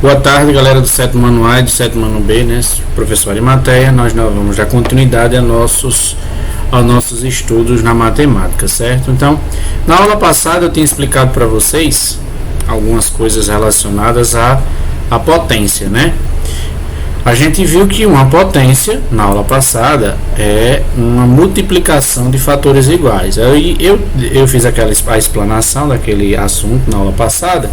Boa tarde, galera do sétimo ano A e do sétimo ano B, né? Professor Arimateia, nós vamos dar continuidade aos nossos estudos na matemática, certo? Então, na aula passada eu tinha explicado para vocês algumas coisas relacionadas à potência, né? A gente viu que uma potência, na aula passada, é uma multiplicação de fatores iguais. Aí eu fiz a explanação daquele assunto na aula passada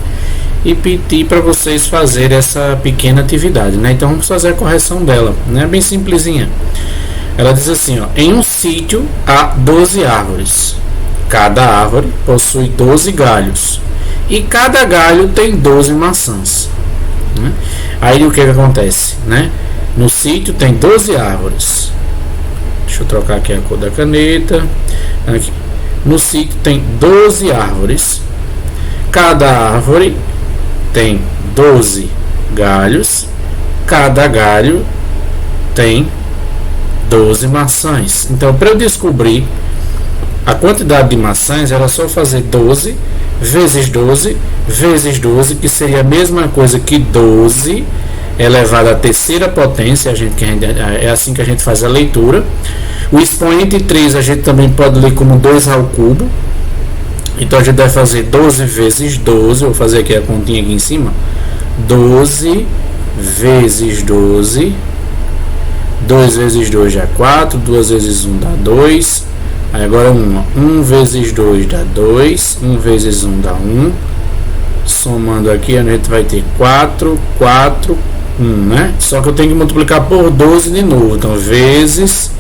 e pedi para vocês fazerem essa pequena atividade, né? Então vamos fazer a correção dela, né? Bem simplesinha. Ela diz assim, ó: em um sítio há 12 árvores. Cada árvore possui 12 galhos e cada galho tem 12 maçãs, né? Aí o que acontece, né? No sítio tem 12 árvores. Deixa eu trocar aqui a cor da caneta. Aqui. No sítio tem 12 árvores. Cada árvore tem 12 galhos. Cada galho tem 12 maçãs. Então, para eu descobrir a quantidade de maçãs, era só fazer 12 vezes 12 vezes 12, que seria a mesma coisa que 12 elevado à terceira potência. É assim que a gente faz a leitura. O expoente 3 a gente também pode ler como 2 ao cubo. Então a gente vai fazer 12 vezes 12. Vou fazer aqui a continha aqui em cima. 12 vezes 12. 2 vezes 2 dá 4. 2 vezes 1 dá 2. Aí agora 1 vezes 2 dá 2. 1 vezes 1 dá 1. Somando aqui a gente vai ter 4, 4, 1, né? Só que eu tenho que multiplicar por 12 de novo. Então vezes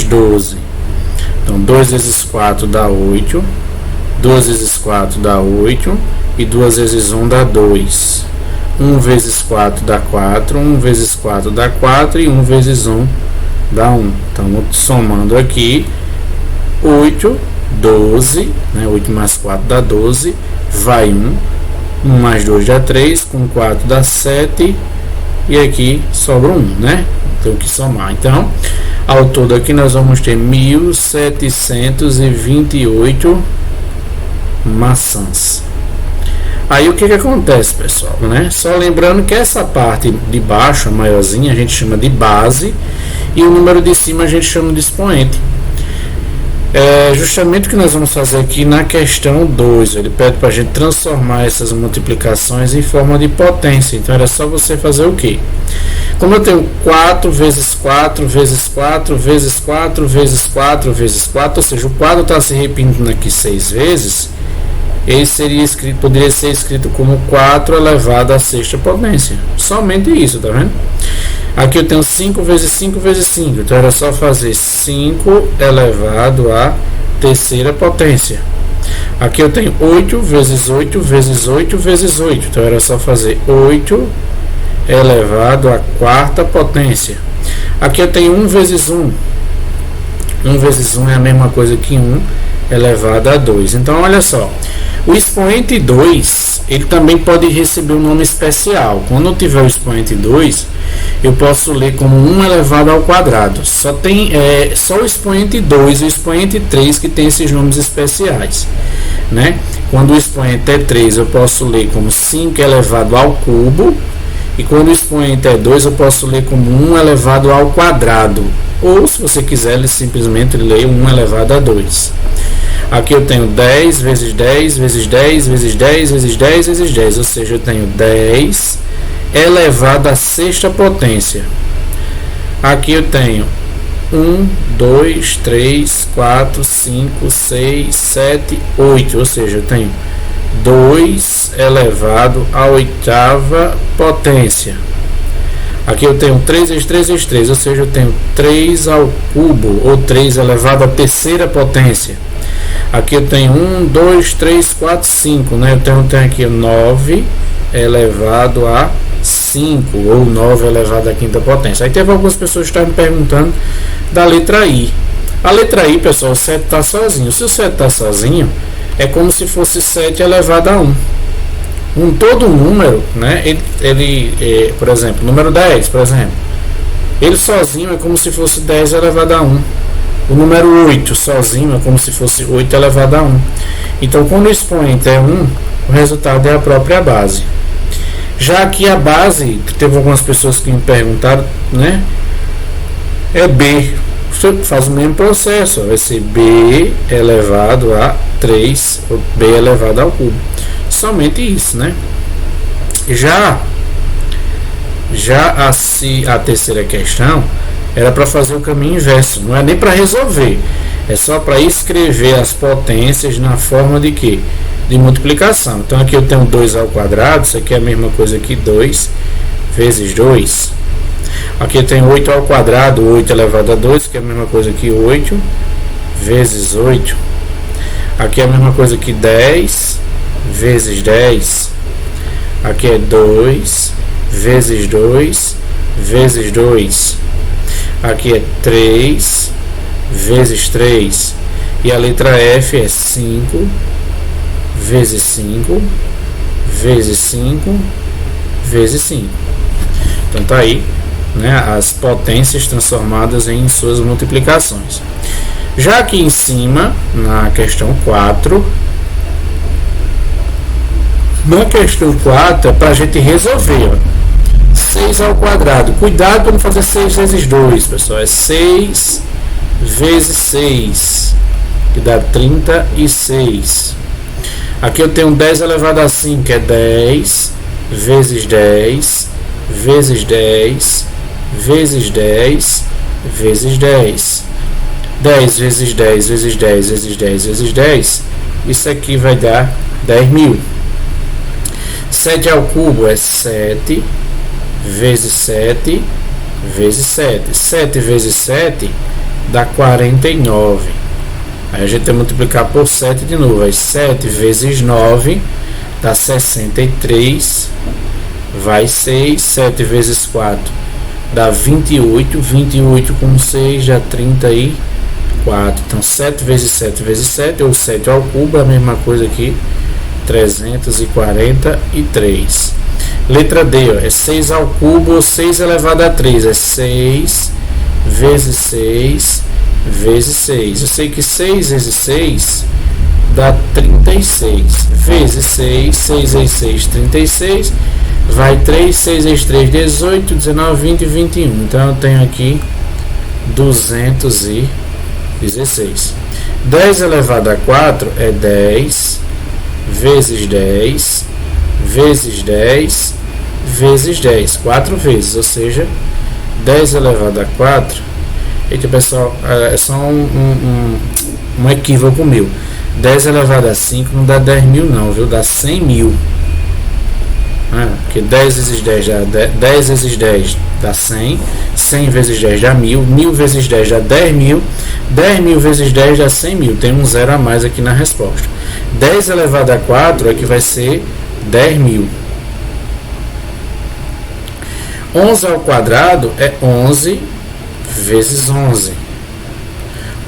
12. Então 2 vezes 4 dá 8. 2 vezes 4 dá 8. E 2 vezes 1 dá 2. 1 vezes 4 dá 4. 1 vezes 4 dá 4. E 1 vezes 1 dá 1. Então somando aqui 8, 12, né? 8 mais 4 dá 12. Vai 1. 1 mais 2 dá 3. Com 4 dá 7. E aqui sobra 1, né? Tenho que somar. Então, ao todo aqui nós vamos ter 1728 maçãs. Aí o que acontece, pessoal, né? Só lembrando que essa parte de baixo, a maiorzinha, a gente chama de base, e o número de cima a gente chama de expoente. É justamente o que nós vamos fazer aqui na questão 2. Ele pede para a gente transformar essas multiplicações em forma de potência. Então era só você fazer o quê? Como eu tenho 4 vezes 4 vezes 4 vezes 4 vezes 4 vezes 4, ou seja, o quadro está se repetindo aqui 6 vezes, ele poderia ser escrito como 4 elevado à sexta potência. Somente isso, tá vendo? Aqui eu tenho 5 vezes 5 vezes 5. Então era só fazer 5 elevado à terceira potência. Aqui eu tenho 8 vezes 8 vezes 8 vezes 8. Então era só fazer 8 elevado à quarta potência. Aqui eu tenho 1 vezes 1. 1 vezes 1 é a mesma coisa que 1 elevado a 2. Então olha só. O expoente 2, ele também pode receber um nome especial. Quando eu tiver o expoente 2, eu posso ler como 1 elevado ao quadrado. Só o expoente 2 e o expoente 3 que tem esses nomes especiais, né? Quando o expoente é 3, eu posso ler como 5 elevado ao cubo. E quando o expoente é 2, eu posso ler como 1 elevado ao quadrado. Ou, se você quiser, ele simplesmente lê 1 elevado a 2. Aqui eu tenho 10 vezes 10 vezes 10 vezes 10 vezes 10 vezes 10. Ou seja, eu tenho 10 elevado à sexta potência. Aqui eu tenho 1, 2, 3, 4, 5, 6, 7, 8. Ou seja, eu tenho 2 elevado à oitava potência. Aqui eu tenho 3 vezes 3 vezes 3. Ou seja, eu tenho 3 ao cubo, ou 3 elevado à terceira potência. Aqui eu tenho 1, 2, 3, 4, 5, né? Então eu tenho aqui 9 elevado a 5, ou 9 elevado à quinta potência. Aí teve algumas pessoas que estavam me perguntando da letra I. A letra I, pessoal, o 7 está sozinho. Se o 7 está sozinho, é como se fosse 7 elevado a 1. Todo número, né? Por exemplo, número 10, por exemplo, ele sozinho é como se fosse 10 elevado a 1. O número 8 sozinho é como se fosse 8 elevado a 1. Então, quando o expoente é 1, o resultado é a própria base. Já aqui a base, que teve algumas pessoas que me perguntaram, né? É B. Você faz o mesmo processo, ó, vai ser B elevado a 3, ou B elevado ao cubo. Somente isso, né? Já a terceira questão era para fazer o caminho inverso, não é nem para resolver, é só para escrever as potências na forma de quê? De multiplicação. Então aqui eu tenho 2 ao quadrado, isso aqui é a mesma coisa que 2 vezes 2. Aqui eu tenho 8 ao quadrado, 8 elevado a 2, que é a mesma coisa que 8 vezes 8. Aqui é a mesma coisa que 10 vezes 10. Aqui é 2 vezes 2 vezes 2. Aqui é 3 vezes 3. E a letra F é 5 vezes 5 vezes 5 vezes 5. Então tá aí, né, as potências transformadas em suas multiplicações. Já aqui em cima, na questão 4, na questão 4 é para a gente resolver, ó. 6 ao quadrado, cuidado para não fazer 6 vezes 2, pessoal, é 6 vezes 6, que dá 36. Aqui eu tenho 10 elevado a 5, que é 10 vezes 10 vezes 10 vezes 10 vezes 10. 10 vezes 10 vezes 10 vezes 10 vezes 10, isso aqui vai dar 10.000. 7 ao cubo é 7 vezes 7 vezes 7. 7 vezes 7 dá 49. Aí a gente vai multiplicar por 7 de novo. Aí 7 vezes 9 dá 63. Vai 6. 7 vezes 4 dá 28. 28 com 6 dá 34. Então 7 vezes 7 vezes 7, ou 7 ao cubo, é a mesma coisa aqui. 343. Letra D, ó, é 6 ao cubo, ou 6 elevado a 3. É 6 vezes 6 vezes 6. Eu sei que 6 vezes 6 dá 36. Vezes 6, 6 vezes 6, 36. Vai 3, 6 vezes 3, 18, 19, 20 e 21. Então eu tenho aqui 216. 10 elevado a 4 é 10 vezes 10 vezes 10 vezes 10, 4 vezes, ou seja, 10 elevado a 4. Eita, pessoal, é só um equívoco meu. 10 elevado a 5 não dá 10.000 não, viu? Dá 100.000. Porque 10 vezes 10 dá 10 vezes 10 dá 100. 100 vezes 10 dá 1.000. 1.000 vezes 10 dá 10.000. 10.000 vezes 10 dá 100.000. Tem um zero a mais aqui na resposta. 10 elevado a 4 é que vai ser 10.000. 11 ao quadrado é 11 vezes 11.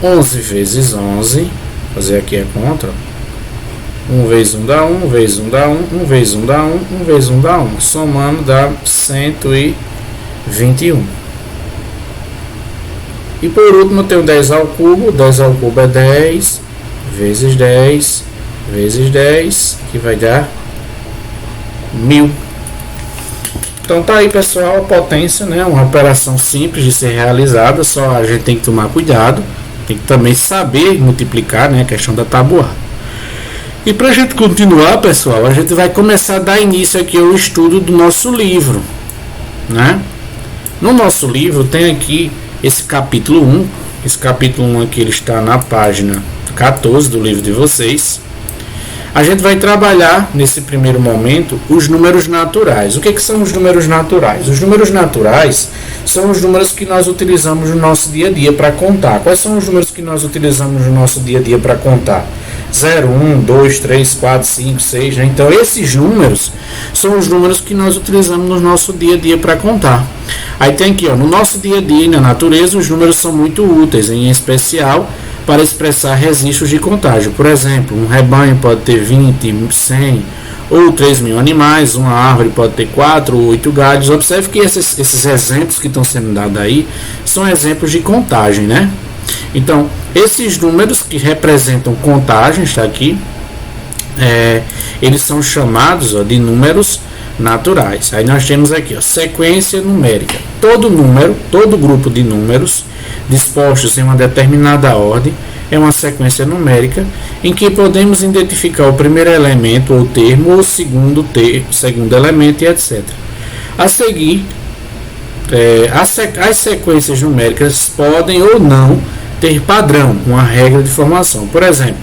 11 vezes 11, vou fazer aqui a conta. 1 vezes 1 dá 1, 1 vezes 1 dá 1, 1 vezes 1 dá 1, 1 vezes 1 dá 1. Somando dá 121. E por último eu tenho 10 ao cubo. 10 ao cubo é 10 vezes 10 vezes 10, que vai dar 1000. Então tá aí, pessoal, a potência, né? Uma operação simples de ser realizada, só a gente tem que tomar cuidado, tem que também saber multiplicar, né? A questão da tabuada. E para a gente continuar, pessoal, a gente vai começar a dar início aqui ao estudo do nosso livro, né? No nosso livro tem aqui esse capítulo 1. Esse capítulo 1 aqui ele está na página 14 do livro de vocês. A gente vai trabalhar, nesse primeiro momento, os números naturais. O que são os números naturais? Os números naturais são os números que nós utilizamos no nosso dia a dia para contar. Quais são os números que nós utilizamos no nosso dia a dia para contar? 0, 1, 2, 3, 4, 5, 6. Né? Então, esses números são os números que nós utilizamos no nosso dia a dia para contar. Aí tem aqui, ó, no nosso dia a dia e na natureza, os números são muito úteis, em especial para expressar registros de contágio. Por exemplo, um rebanho pode ter 20, 100 ou 3.000 animais, uma árvore pode ter 4 ou 8 galhos. Observe que esses exemplos que estão sendo dados aí são exemplos de contagem, né? Então, esses números que representam contagem, está aqui, eles são chamados de números naturais. Aí nós temos aqui, ó, sequência numérica. Todo número, todo grupo de números dispostos em uma determinada ordem é uma sequência numérica em que podemos identificar o primeiro elemento ou termo, ou o segundo elemento e etc. A seguir, as sequências numéricas podem ou não ter padrão, uma regra de formação. Por exemplo,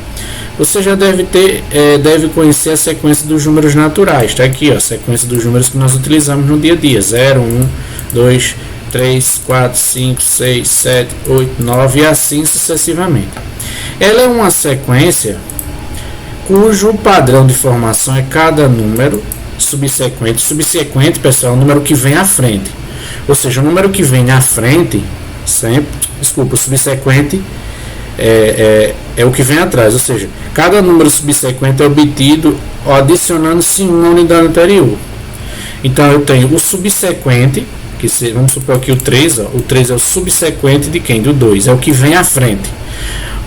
você já deve conhecer a sequência dos números naturais. Está aqui, ó, a sequência dos números que nós utilizamos no dia a dia: 0, 1, 2, 3, 4, 5, 6, 7, 8, 9 e assim sucessivamente. Ela é uma sequência cujo padrão de formação é cada número subsequente. Subsequente, pessoal, é o número que vem à frente. Ou seja, o número que vem à frente, o subsequente é o que vem atrás. Ou seja, cada número subsequente é obtido adicionando-se uma unidade anterior. Então, eu tenho o subsequente, vamos supor aqui o 3, ó, o 3 é o subsequente de quem? Do 2, é o que vem à frente.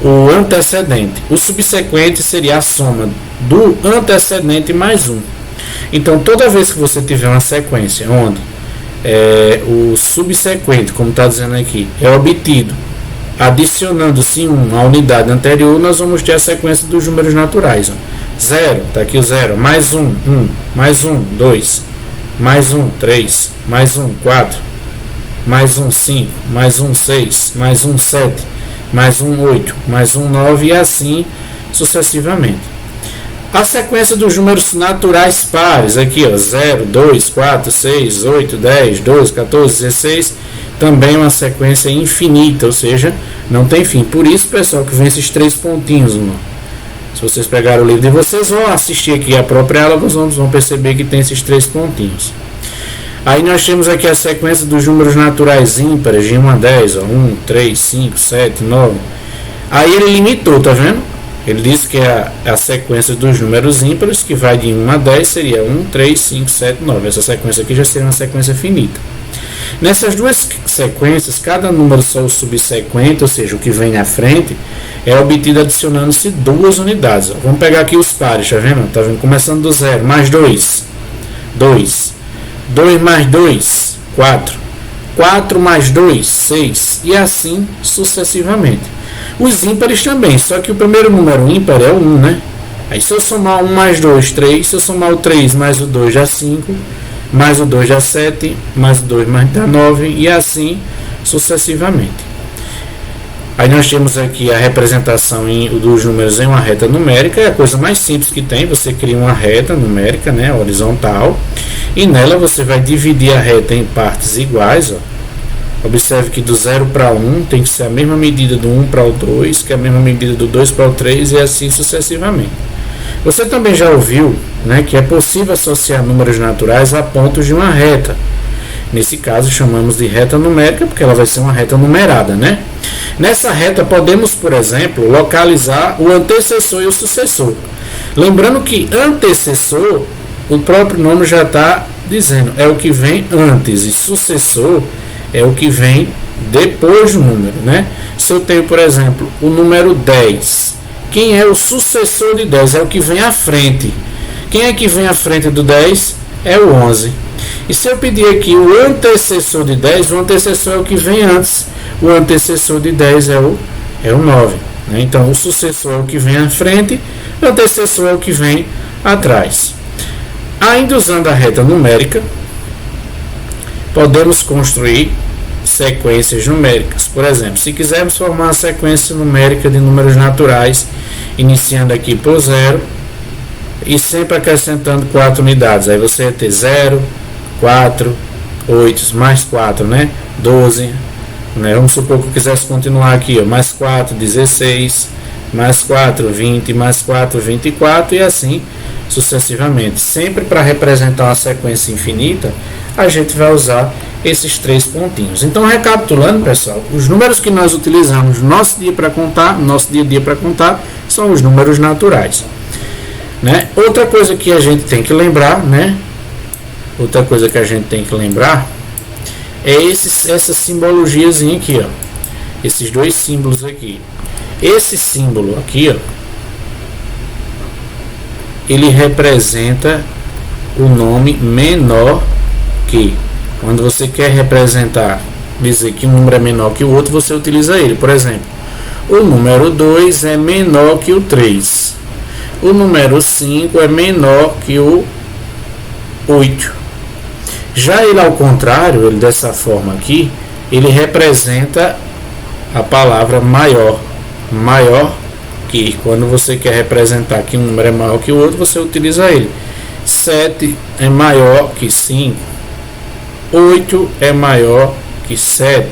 O antecedente. O subsequente seria a soma do antecedente mais 1. Então, toda vez que você tiver uma sequência onde o subsequente, como está dizendo aqui, é obtido adicionando-se 1 à unidade anterior, nós vamos ter a sequência dos números naturais. 0, está aqui o 0, mais 1, 1, mais 1, 2, mais 1, 3, mais 1, 4, mais 1, 5, mais 1, 6, mais 1, 7, mais 1, 8, mais 1, 9 e assim sucessivamente. A sequência dos números naturais pares, aqui, ó, 0, 2, 4, 6, 8, 10, 12, 14, 16, também é uma sequência infinita, ou seja, não tem fim. Por isso, pessoal, que vem esses 3 pontinhos. Se vocês pegarem o livro de vocês, vão assistir aqui a própria aula, vocês vão perceber que tem esses 3 pontinhos. Aí nós temos aqui a sequência dos números naturais ímpares, de 1 a 10, ó, 1, 3, 5, 7, 9. Aí ele limitou, tá vendo? Ele disse que a sequência dos números ímpares, que vai de 1 a 10, seria 1, 3, 5, 7, 9. Essa sequência aqui já seria uma sequência finita. Nessas duas sequências, cada número seu subsequente, ou seja, o que vem à frente, é obtido adicionando-se 2 unidades. Ó. Vamos pegar aqui os pares, tá vendo? Tá vendo? Começando do 0, mais 2, 2. 2 mais 2, 4. 4 mais 2, 6. E assim sucessivamente. Os ímpares também, só que o primeiro número ímpar é o 1, né? Aí se eu somar 1 mais 2, 3. Se eu somar o 3 mais o 2, já 5. Mais o 2 já 7. Mais o 2 mais dá 9. E assim sucessivamente. Aí nós temos aqui a representação dos números em uma reta numérica. É a coisa mais simples que tem. Você cria uma reta numérica, né, horizontal. E nela você vai dividir a reta em partes iguais. Ó. Observe que do 0 para 1 tem que ser a mesma medida do 1 para o 2, que é a mesma medida do 2 para o 3 e assim sucessivamente. Você também já ouviu, né, que é possível associar números naturais a pontos de uma reta. Nesse caso chamamos de reta numérica porque ela vai ser uma reta numerada, né? Nessa reta podemos, por exemplo, localizar o antecessor e o sucessor. Lembrando que antecessor, o próprio nome já está dizendo, é o que vem antes, e sucessor é o que vem depois do número, né? Se eu tenho, por exemplo, o número 10, quem é o sucessor de 10? É o que vem à frente. Quem é que vem à frente do 10? É o 11. E se eu pedir aqui o antecessor de 10, o antecessor é o que vem antes. O antecessor de 10 é o 9. Né? Então, o sucessor é o que vem à frente, o antecessor é o que vem atrás. Ainda usando a reta numérica, podemos construir sequências numéricas. Por exemplo, se quisermos formar uma sequência numérica de números naturais, iniciando aqui por 0 e sempre acrescentando 4 unidades. Aí você vai ter 0, 4, 8, mais 4, né? 12. Né? Vamos supor que eu quisesse continuar aqui, ó, mais 4, 16, mais 4, 20, mais 4, 24 e assim sucessivamente. Sempre para representar uma sequência infinita, a gente vai usar esses 3 pontinhos. Então, recapitulando, pessoal, os números que nós utilizamos no nosso dia a dia para contar, são os números naturais. Né? Outra coisa que a gente tem que lembrar, né? É essa simbologiazinha aqui, ó. Esses 2 símbolos aqui. Esse símbolo aqui, ó, ele representa o nome menor que. Quando você quer representar, dizer que um número é menor que o outro, você utiliza ele. Por exemplo, o número 2 é menor que o 3. O número 5 é menor que o 8. Já ele ao contrário, ele dessa forma aqui, ele representa a palavra maior. Maior que. Quando você quer representar que um número é maior que o outro, você utiliza ele. 7 é maior que 5. 8 é maior que 7.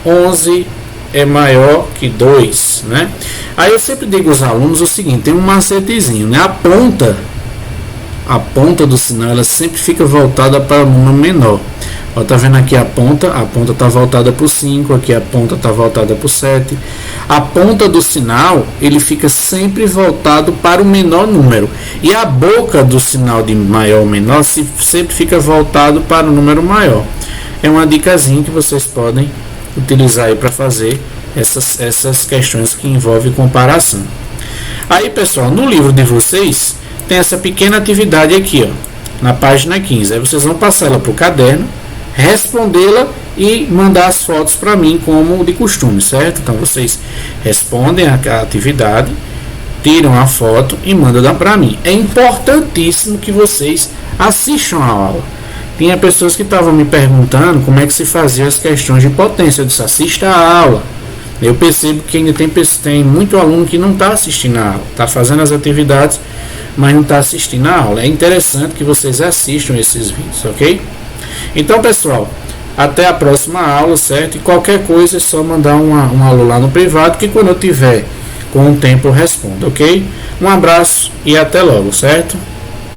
11 é maior que 2, né? Aí eu sempre digo aos alunos o seguinte, tem um macetezinho, né? A ponta do sinal, ela sempre fica voltada para o número menor. Ó, tá vendo aqui a ponta está voltada para o 5, aqui a ponta está voltada para o 7. A ponta do sinal, ele fica sempre voltado para o menor número. E a boca do sinal de maior ou menor sempre fica voltado para o número maior. É uma dicasinha que vocês podem utilizar aí para fazer essas questões que envolvem comparação. Aí, pessoal, no livro de vocês tem essa pequena atividade aqui, ó, na página 15. Aí vocês vão passar ela para o caderno, respondê-la e mandar as fotos para mim, como de costume, certo? Então vocês respondem a atividade, tiram a foto e mandam para mim. É importantíssimo que vocês assistam a aula. Tinha pessoas que estavam me perguntando como é que se fazia as questões de potência. Eu disse, assista a aula. Eu percebo que ainda tem muito aluno que não está assistindo a aula, está fazendo as atividades, mas não está assistindo a aula. É interessante que vocês assistam esses vídeos, ok? Então, pessoal, até a próxima aula, certo? E qualquer coisa é só mandar um alô lá no privado, que quando eu tiver com o tempo eu respondo, ok? Um abraço e até logo, certo?